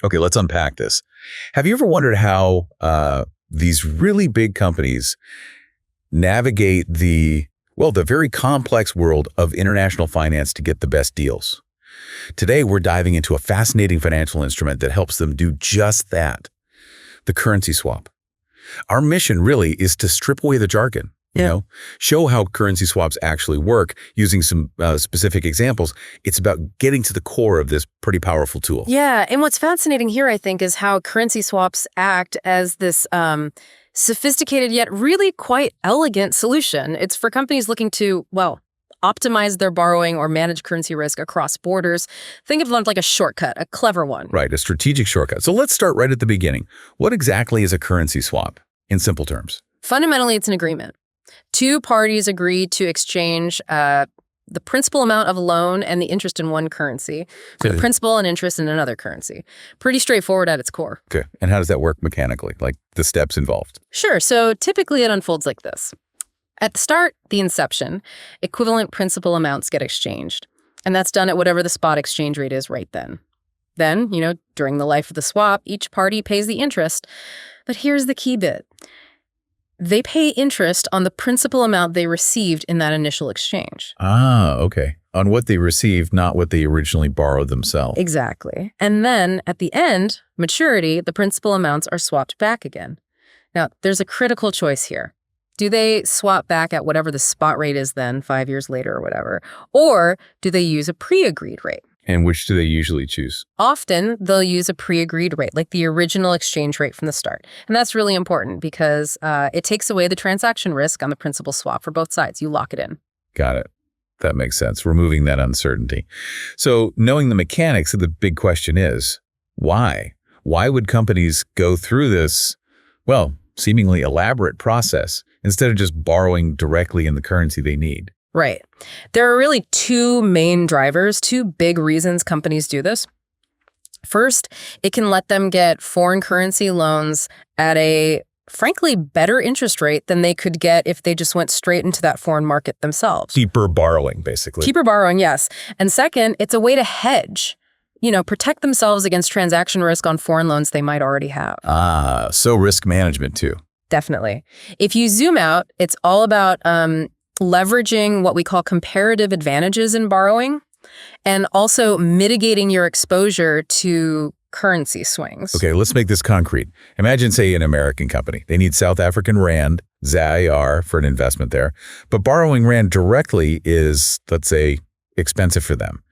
Okay, let's unpack this. Have you ever wondered how these really big companies navigate the very complex world of international finance to get the best deals? Today, we're diving into a fascinating financial instrument that helps them do just that, the currency swap. Our mission really is to strip away the jargon, show how currency swaps actually work using some specific examples. It's about getting to the core of this pretty powerful tool. Yeah, and what's fascinating here, I think, is how currency swaps act as this sophisticated yet really quite elegant solution. It's for companies looking to, optimize their borrowing or manage currency risk across borders. Think of it like a shortcut, a clever one. Right, a strategic shortcut. So let's start right at the beginning. What exactly is a currency swap in simple terms? Fundamentally, it's an agreement. Two parties agree to exchange the principal amount of a loan and the interest in one currency, the principal and interest in another currency. Pretty straightforward at its core. Okay, and how does that work mechanically, like the steps involved? Sure, so typically it unfolds like this. At the start, the inception, equivalent principal amounts get exchanged, and that's done at whatever the spot exchange rate is right then. Then, during the life of the swap, each party pays the interest. But here's the key bit. They pay interest on the principal amount they received in that initial exchange. Ah, okay. On what they received, not what they originally borrowed themselves. Exactly. And then, at the end, maturity, the principal amounts are swapped back again. Now, there's a critical choice here. Do they swap back at whatever the spot rate is then, 5 years later or whatever? Or do they use a pre-agreed rate? And which do they usually choose? Often, they'll use a pre-agreed rate, like the original exchange rate from the start. And that's really important because it takes away the transaction risk on the principal swap for both sides. You lock it in. Got it. That makes sense. Removing that uncertainty. So knowing the mechanics, the big question is, why? Why would companies go through this, seemingly elaborate process instead of just borrowing directly in the currency they need? Right. There are really two main drivers, two big reasons companies do this. First, it can let them get foreign currency loans at a, frankly, better interest rate than they could get if they just went straight into that foreign market themselves. Cheaper borrowing, basically. Cheaper borrowing, yes. And second, it's a way to hedge, protect themselves against transaction risk on foreign loans they might already have. Ah, so risk management too. Definitely. If you zoom out, it's all about leveraging what we call comparative advantages in borrowing and also mitigating your exposure to currency swings. Okay, let's make this concrete. Imagine, say, an American company. They need South African Rand, ZAR, for an investment there. But borrowing Rand directly is, let's say, expensive for them.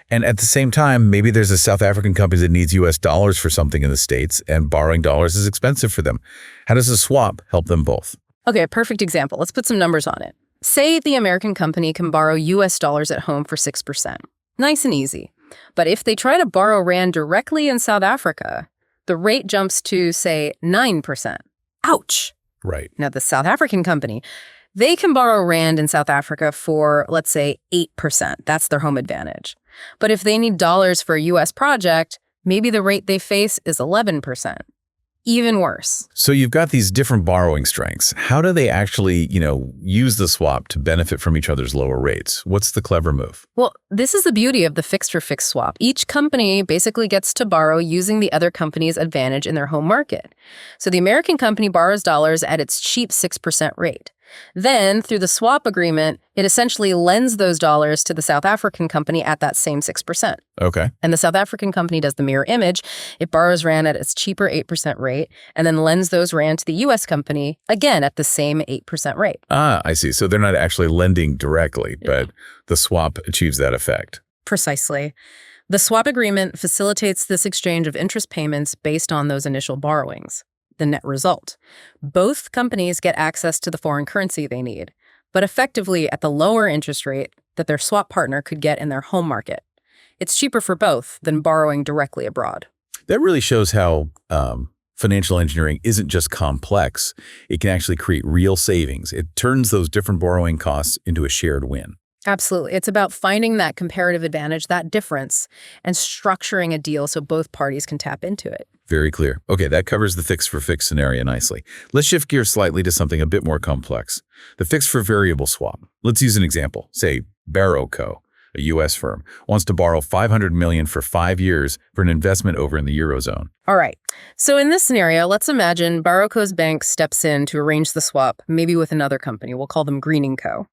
And at the same time, maybe there's a South African company that needs US dollars for something in the States, and borrowing dollars is expensive for them. How does a swap help them both? Okay, a perfect example. Let's put some numbers on it. Say the American company can borrow US dollars at home for 6%. Nice and easy. But if they try to borrow Rand directly in South Africa, the rate jumps to, say, 9%. Ouch! Right. Now, the South African company, they can borrow Rand in South Africa for, let's say, 8%. That's their home advantage. But if they need dollars for a U.S. project, maybe the rate they face is 11%. Even worse. So you've got these different borrowing strengths. How do they actually, use the swap to benefit from each other's lower rates? What's the clever move? Well, this is the beauty of the fixed-for-fixed swap. Each company basically gets to borrow using the other company's advantage in their home market. So the American company borrows dollars at its cheap 6% rate. Then, through the swap agreement, it essentially lends those dollars to the South African company at that same 6%. Okay. And the South African company does the mirror image. It borrows Rand at its cheaper 8% rate and then lends those Rand to the U.S. company, again, at the same 8% rate. Ah, I see. So they're not actually lending directly, but the swap achieves that effect. Precisely. The swap agreement facilitates this exchange of interest payments based on those initial borrowings. The net result. Both companies get access to the foreign currency they need, but effectively at the lower interest rate that their swap partner could get in their home market. It's cheaper for both than borrowing directly abroad. That really shows how financial engineering isn't just complex. It can actually create real savings. It turns those different borrowing costs into a shared win. Absolutely. It's about finding that comparative advantage, that difference, and structuring a deal so both parties can tap into it. Very clear. Okay, that covers the fixed-for-fixed scenario nicely. Let's shift gears slightly to something a bit more complex. The fixed-for-variable swap. Let's use an example. Say, Barrow Co. a U.S. firm, wants to borrow $500 million for 5 years for an investment over in the Eurozone. All right. So in this scenario, let's imagine Barrow Co's bank steps in to arrange the swap, maybe with another company. We'll call them Greening Co.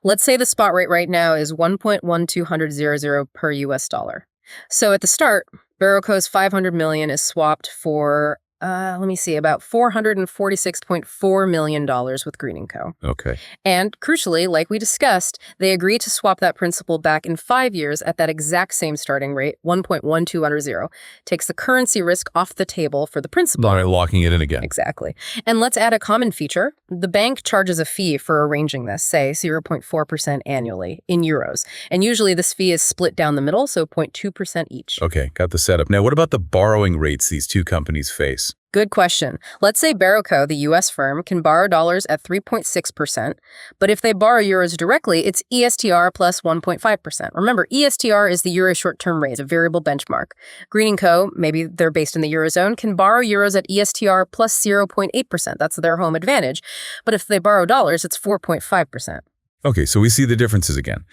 Let's say the spot rate right now is 1.1200 per US dollar. So at the start, Barrow Co's $500 million is swapped for, about $446.4 million with Greening Co. Okay. And crucially, like we discussed, they agree to swap that principal back in 5 years at that exact same starting rate, 1.1210. Takes the currency risk off the table for the principal. By locking it in again. Exactly. And let's add a common feature. The bank charges a fee for arranging this, say 0.4% annually in euros. And usually this fee is split down the middle, so 0.2% each. Okay, got the setup. Now, what about the borrowing rates these two companies face? Good question. Let's say Barrow Co, the U.S. firm, can borrow dollars at 3.6%, but if they borrow euros directly, it's ESTR plus 1.5%. Remember, ESTR is the euro short-term rate, a variable benchmark. Greening Co, maybe they're based in the Eurozone, can borrow euros at ESTR plus 0.8%. That's their home advantage. But if they borrow dollars, it's 4.5%. Okay, so we see the differences again.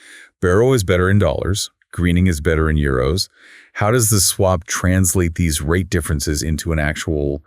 Barrow is better in dollars. Greening is better in euros. How does the swap translate these rate differences into an actual,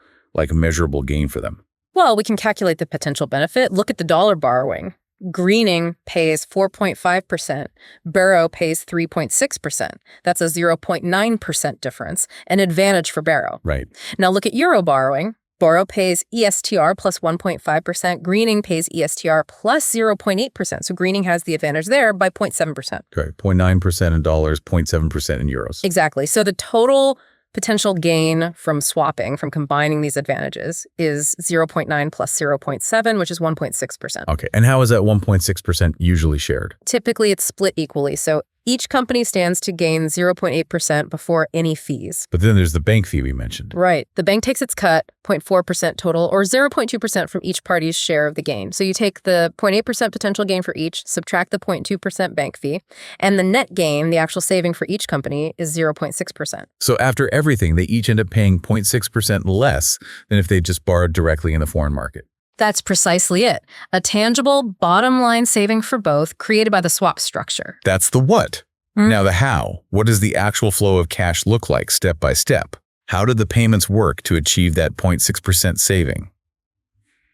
measurable gain for them? Well, we can calculate the potential benefit. Look at the dollar borrowing. Greening pays 4.5%. Barrow pays 3.6%. That's a 0.9% difference, an advantage for Barrow. Right. Now look at euro borrowing. Barrow pays ESTR plus 1.5%. Greening pays ESTR plus 0.8%. So Greening has the advantage there by 0.7%. Okay, 0.9% in dollars, 0.7% in euros. Exactly. So the total potential gain from swapping, from combining these advantages, is 0.9 plus 0.7, which is 1.6%. Okay, and how is that 1.6% usually shared? Typically, it's split equally. So each company stands to gain 0.8% before any fees. But then there's the bank fee we mentioned. Right. The bank takes its cut, 0.4% total, or 0.2% from each party's share of the gain. So you take the 0.8% potential gain for each, subtract the 0.2% bank fee, and the net gain, the actual saving for each company, is 0.6%. So after everything, they each end up paying 0.6% less than if they just borrowed directly in the foreign market. That's precisely it. A tangible, bottom-line saving for both created by the swap structure. That's the what. Now the how. What does the actual flow of cash look like step by step? How did the payments work to achieve that 0.6% saving?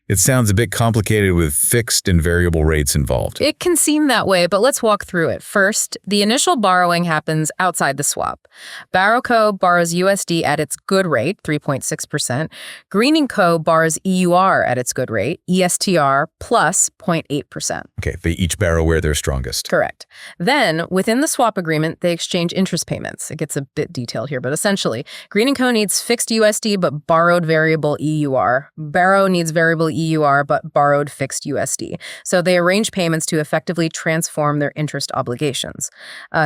It sounds a bit complicated with fixed and variable rates involved. It can seem that way, but let's walk through it. First, the initial borrowing happens outside the swap. Barrow Co borrows USD at its good rate, 3.6%. Greening Co borrows EUR at its good rate, ESTR plus 0.8%. Okay, they each borrow where they're strongest. Correct. Then, within the swap agreement, they exchange interest payments. It gets a bit detailed here, but essentially, Greening Co needs fixed USD but borrowed variable EUR. Barrow needs variable EUR but borrowed fixed USD. So they arrange payments to effectively transform their interest obligations,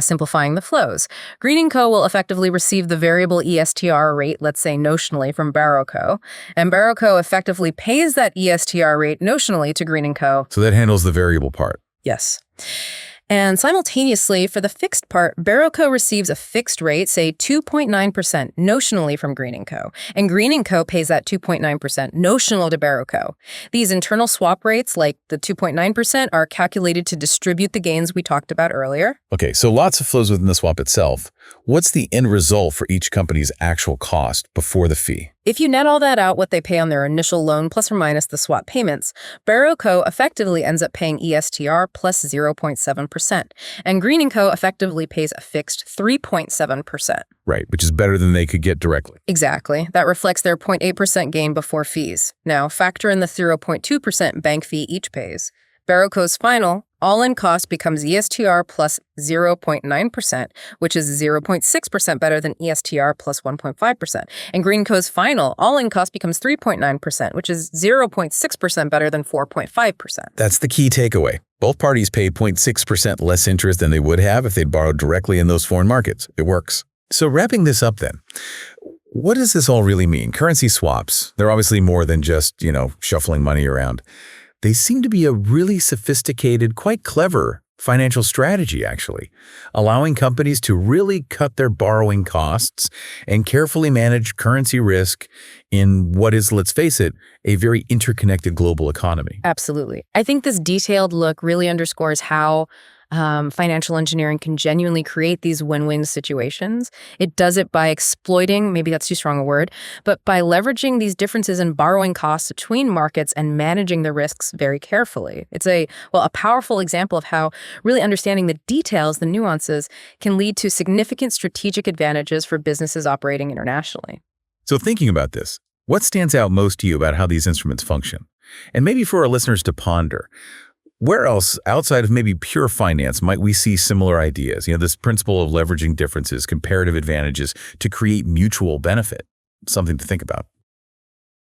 simplifying the flows. Greening Co will effectively receive the variable ESTR rate, let's say notionally, from Barrow Co, and Barrow Co effectively pays that ESTR rate notionally to Greening Co. So that handles the variable part. Yes. And simultaneously, for the fixed part, Barrow Co receives a fixed rate, say 2.9% notionally from Greening Co. And Greening Co pays that 2.9% notional to Barrow Co. These internal swap rates, like the 2.9%, are calculated to distribute the gains we talked about earlier. Okay, so lots of flows within the swap itself. What's the end result for each company's actual cost before the fee? If you net all that out, what they pay on their initial loan plus or minus the swap payments, Barrow Co effectively ends up paying ESTR plus 0.7%, and Greening Co effectively pays a fixed 3.7%. Right, which is better than they could get directly. Exactly. That reflects their 0.8% gain before fees. Now, factor in the 0.2% bank fee each pays. Barrow Co's final all-in cost becomes ESTR plus 0.9%, which is 0.6% better than ESTR plus 1.5%. And Greening Co's final all-in cost becomes 3.9%, which is 0.6% better than 4.5%. That's the key takeaway. Both parties paid 0.6% less interest than they would have if they'd borrowed directly in those foreign markets. It works. So wrapping this up then, what does this all really mean? Currency swaps, they're obviously more than just, shuffling money around. They seem to be a really sophisticated, quite clever financial strategy, actually, allowing companies to really cut their borrowing costs and carefully manage currency risk in what is, let's face it, a very interconnected global economy. Absolutely. I think this detailed look really underscores how Financial engineering can genuinely create these win-win situations. It does it by exploiting, maybe that's too strong a word, but by leveraging these differences in borrowing costs between markets and managing the risks very carefully. It's a powerful example of how really understanding the details, the nuances, can lead to significant strategic advantages for businesses operating internationally. So thinking about this, what stands out most to you about how these instruments function? And maybe for our listeners to ponder, where else, outside of maybe pure finance, might we see similar ideas? This principle of leveraging differences, comparative advantages to create mutual benefit. Something to think about.